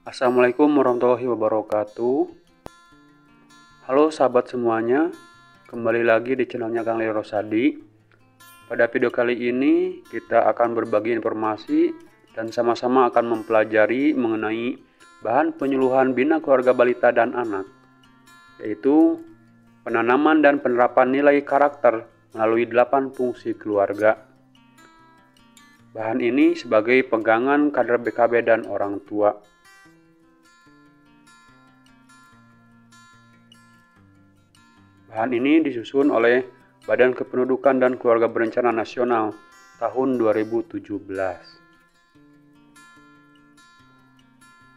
Assalamualaikum warahmatullahi wabarakatuh. Halo sahabat semuanya, kembali lagi di channelnya Kang Leo Rosadi. Pada video kali ini kita akan berbagi informasi dan sama-sama akan mempelajari mengenai bahan penyuluhan bina keluarga balita dan anak, yaitu penanaman dan penerapan nilai karakter melalui 8 fungsi keluarga. Bahan ini sebagai pegangan kader BKB dan orang tua. Bahan ini disusun oleh Badan Kependudukan dan Keluarga Berencana Nasional tahun 2017.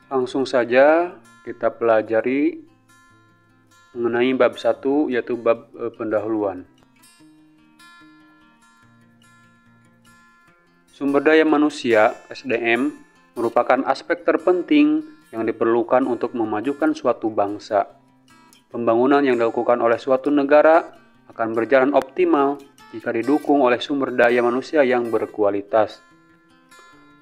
Langsung saja kita pelajari mengenai bab 1, yaitu bab pendahuluan. Sumber daya manusia (SDM) merupakan aspek terpenting yang diperlukan untuk memajukan suatu bangsa. Pembangunan yang dilakukan oleh suatu negara akan berjalan optimal jika didukung oleh sumber daya manusia yang berkualitas.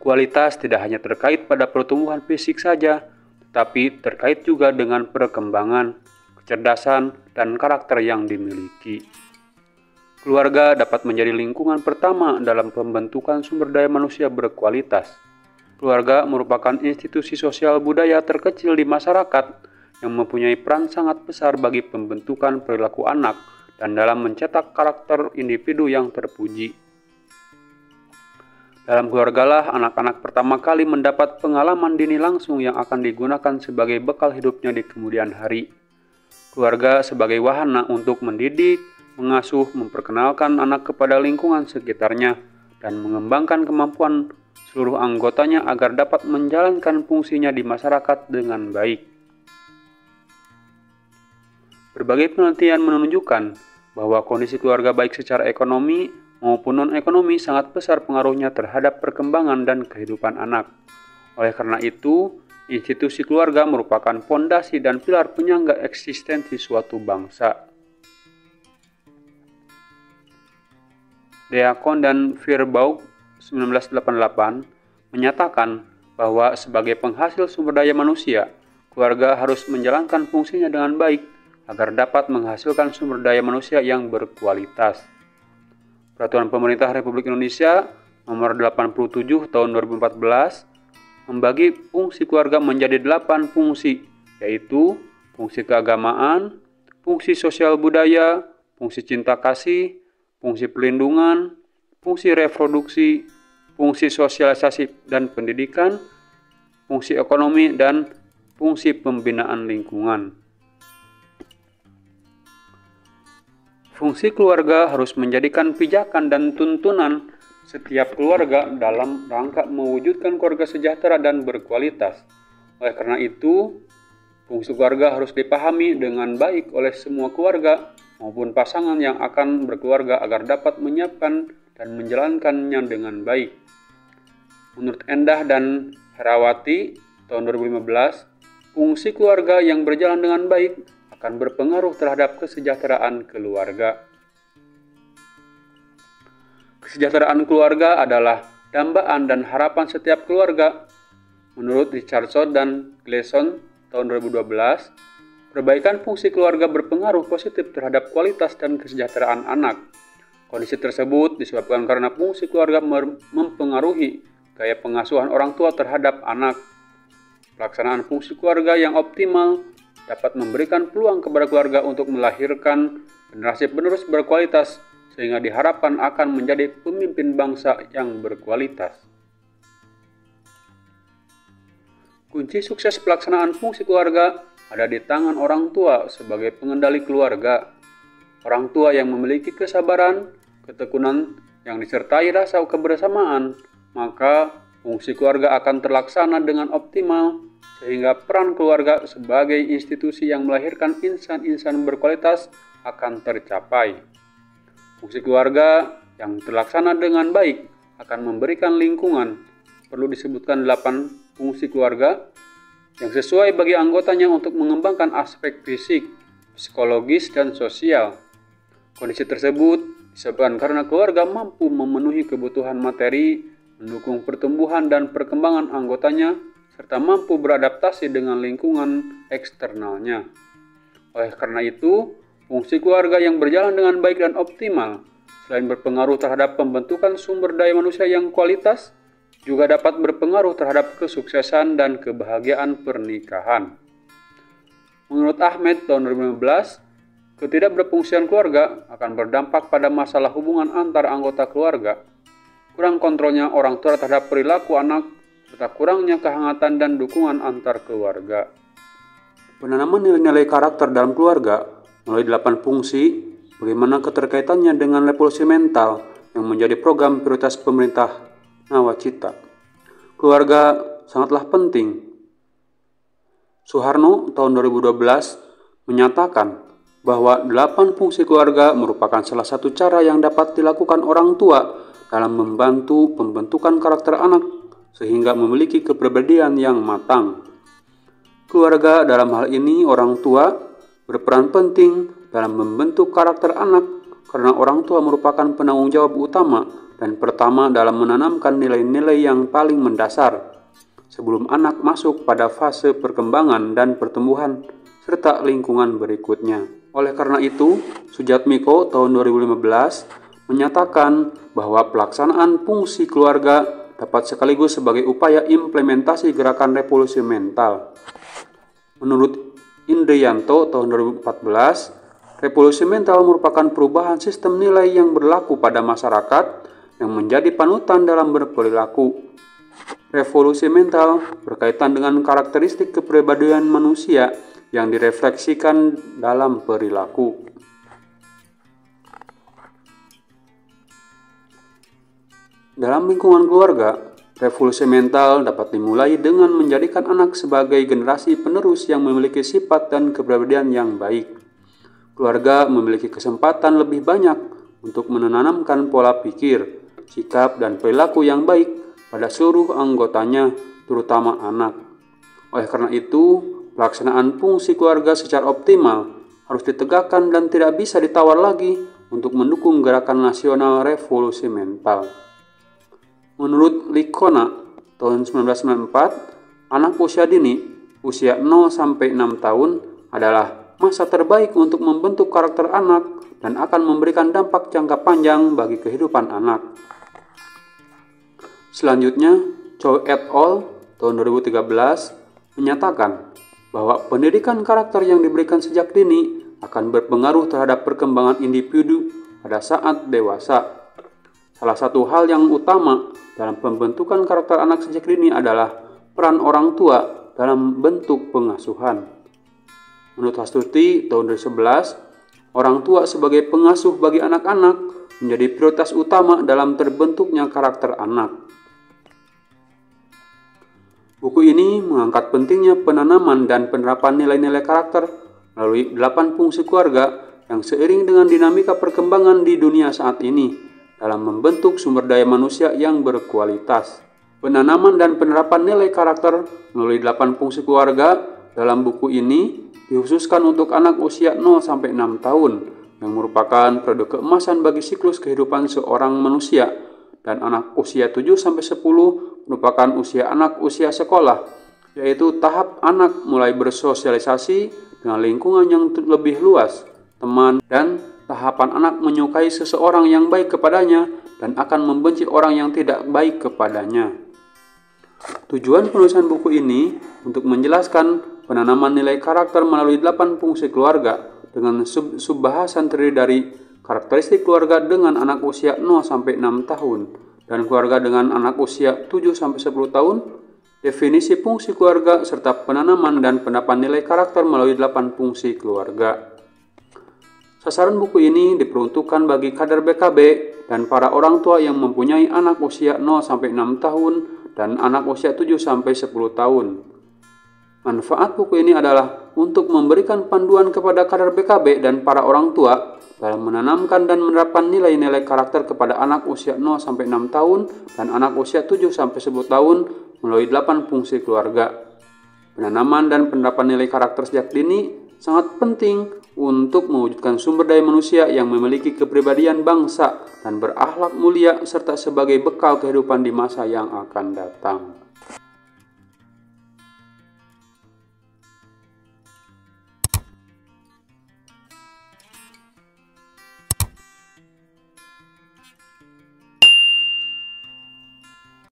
Kualitas tidak hanya terkait pada pertumbuhan fisik saja, tetapi terkait juga dengan perkembangan, kecerdasan, dan karakter yang dimiliki. Keluarga dapat menjadi lingkungan pertama dalam pembentukan sumber daya manusia berkualitas. Keluarga merupakan institusi sosial budaya terkecil di masyarakat yang mempunyai peran sangat besar bagi pembentukan perilaku anak dan dalam mencetak karakter individu yang terpuji. Dalam keluargalah anak-anak pertama kali mendapat pengalaman dini langsung yang akan digunakan sebagai bekal hidupnya di kemudian hari. Keluarga sebagai wahana untuk mendidik, mengasuh, memperkenalkan anak kepada lingkungan sekitarnya, dan mengembangkan kemampuan seluruh anggotanya agar dapat menjalankan fungsinya di masyarakat dengan baik. Berbagai penelitian menunjukkan bahwa kondisi keluarga baik secara ekonomi maupun non-ekonomi sangat besar pengaruhnya terhadap perkembangan dan kehidupan anak. Oleh karena itu, institusi keluarga merupakan fondasi dan pilar penyangga eksistensi suatu bangsa. Deacon dan Virbaugh 1988 menyatakan bahwa sebagai penghasil sumber daya manusia, keluarga harus menjalankan fungsinya dengan baik agar dapat menghasilkan sumber daya manusia yang berkualitas. Peraturan Pemerintah Republik Indonesia Nomor 87 Tahun 2014 membagi fungsi keluarga menjadi 8 fungsi, yaitu fungsi keagamaan, fungsi sosial budaya, fungsi cinta kasih, fungsi perlindungan, fungsi reproduksi, fungsi sosialisasi dan pendidikan, fungsi ekonomi, dan fungsi pembinaan lingkungan. Fungsi keluarga harus menjadikan pijakan dan tuntunan setiap keluarga dalam rangka mewujudkan keluarga sejahtera dan berkualitas. Oleh karena itu, fungsi keluarga harus dipahami dengan baik oleh semua keluarga maupun pasangan yang akan berkeluarga agar dapat menyiapkan dan menjalankannya dengan baik. Menurut Endah dan Herawati tahun 2015, fungsi keluarga yang berjalan dengan baik akan berpengaruh terhadap kesejahteraan keluarga. Kesejahteraan keluarga adalah dambaan dan harapan setiap keluarga. Menurut Richardson dan Gleason tahun 2012, perbaikan fungsi keluarga berpengaruh positif terhadap kualitas dan kesejahteraan anak. Kondisi tersebut disebabkan karena fungsi keluarga mempengaruhi gaya pengasuhan orang tua terhadap anak. Pelaksanaan fungsi keluarga yang optimal dapat memberikan peluang kepada keluarga untuk melahirkan generasi penerus berkualitas sehingga diharapkan akan menjadi pemimpin bangsa yang berkualitas. Kunci sukses pelaksanaan fungsi keluarga ada di tangan orang tua sebagai pengendali keluarga. Orang tua yang memiliki kesabaran, ketekunan yang disertai rasa kebersamaan, maka fungsi keluarga akan terlaksana dengan optimal sehingga peran keluarga sebagai institusi yang melahirkan insan-insan berkualitas akan tercapai. Fungsi keluarga yang terlaksana dengan baik akan memberikan lingkungan. Perlu disebutkan 8 fungsi keluarga yang sesuai bagi anggotanya untuk mengembangkan aspek fisik, psikologis, dan sosial. Kondisi tersebut disebabkan karena keluarga mampu memenuhi kebutuhan materi, mendukung pertumbuhan dan perkembangan anggotanya, serta mampu beradaptasi dengan lingkungan eksternalnya. Oleh karena itu, fungsi keluarga yang berjalan dengan baik dan optimal, selain berpengaruh terhadap pembentukan sumber daya manusia yang kualitas, juga dapat berpengaruh terhadap kesuksesan dan kebahagiaan pernikahan. Menurut Ahmed tahun 2015, ketidakberfungsian keluarga akan berdampak pada masalah hubungan antar anggota keluarga, kurang kontrolnya orang tua terhadap perilaku anak, serta kurangnya kehangatan dan dukungan antar keluarga. Penanaman nilai-nilai karakter dalam keluarga melalui 8 fungsi, bagaimana keterkaitannya dengan revolusi mental yang menjadi program prioritas pemerintah Nawacita. Keluarga sangatlah penting. Soeharno tahun 2012 menyatakan bahwa 8 fungsi keluarga merupakan salah satu cara yang dapat dilakukan orang tua dalam membantu pembentukan karakter anak sehingga memiliki kepribadian yang matang. Keluarga dalam hal ini orang tua berperan penting dalam membentuk karakter anak karena orang tua merupakan penanggung jawab utama dan pertama dalam menanamkan nilai-nilai yang paling mendasar sebelum anak masuk pada fase perkembangan dan pertumbuhan serta lingkungan berikutnya. Oleh karena itu, Sujatmiko tahun 2015 menyatakan bahwa pelaksanaan fungsi keluarga dapat sekaligus sebagai upaya implementasi gerakan revolusi mental. Menurut Indrianto tahun 2014, revolusi mental merupakan perubahan sistem nilai yang berlaku pada masyarakat yang menjadi panutan dalam berperilaku. Revolusi mental berkaitan dengan karakteristik kepribadian manusia yang direfleksikan dalam perilaku. Dalam lingkungan keluarga, revolusi mental dapat dimulai dengan menjadikan anak sebagai generasi penerus yang memiliki sifat dan kepribadian yang baik. Keluarga memiliki kesempatan lebih banyak untuk menanamkan pola pikir, sikap, dan perilaku yang baik pada seluruh anggotanya, terutama anak. Oleh karena itu, pelaksanaan fungsi keluarga secara optimal harus ditegakkan dan tidak bisa ditawar lagi untuk mendukung gerakan nasional revolusi mental. Menurut Licona tahun 1994, anak usia dini, usia 0-6 tahun adalah masa terbaik untuk membentuk karakter anak dan akan memberikan dampak jangka panjang bagi kehidupan anak. Selanjutnya, Choi et al. Tahun 2013 menyatakan bahwa pendidikan karakter yang diberikan sejak dini akan berpengaruh terhadap perkembangan individu pada saat dewasa. Salah satu hal yang utama dalam pembentukan karakter anak sejak dini adalah peran orang tua dalam bentuk pengasuhan. Menurut Hastuti tahun 2011, orang tua sebagai pengasuh bagi anak-anak menjadi prioritas utama dalam terbentuknya karakter anak. Buku ini mengangkat pentingnya penanaman dan penerapan nilai-nilai karakter melalui 8 fungsi keluarga yang seiring dengan dinamika perkembangan di dunia saat ini dalam membentuk sumber daya manusia yang berkualitas. Penanaman dan penerapan nilai karakter melalui 8 fungsi keluarga dalam buku ini dikhususkan untuk anak usia 0-6 tahun yang merupakan periode keemasan bagi siklus kehidupan seorang manusia, dan anak usia 7-10 merupakan anak usia sekolah, yaitu tahap anak mulai bersosialisasi dengan lingkungan yang lebih luas, teman, dan tahapan anak menyukai seseorang yang baik kepadanya dan akan membenci orang yang tidak baik kepadanya. Tujuan penulisan buku ini untuk menjelaskan penanaman nilai karakter melalui 8 fungsi keluarga dengan subbahasan terdiri dari karakteristik keluarga dengan anak usia 0-6 tahun dan keluarga dengan anak usia 7-10 tahun, definisi fungsi keluarga, serta penanaman dan penerapan nilai karakter melalui 8 fungsi keluarga. Sasaran buku ini diperuntukkan bagi kader BKB dan para orang tua yang mempunyai anak usia 0-6 tahun dan anak usia 7-10 tahun. Manfaat buku ini adalah untuk memberikan panduan kepada kader BKB dan para orang tua dalam menanamkan dan menerapkan nilai-nilai karakter kepada anak usia 0-6 tahun dan anak usia 7-10 tahun melalui 8 fungsi keluarga. Penanaman dan penerapan nilai karakter sejak dini sangat penting untuk mewujudkan sumber daya manusia yang memiliki kepribadian bangsa dan berakhlak mulia serta sebagai bekal kehidupan di masa yang akan datang.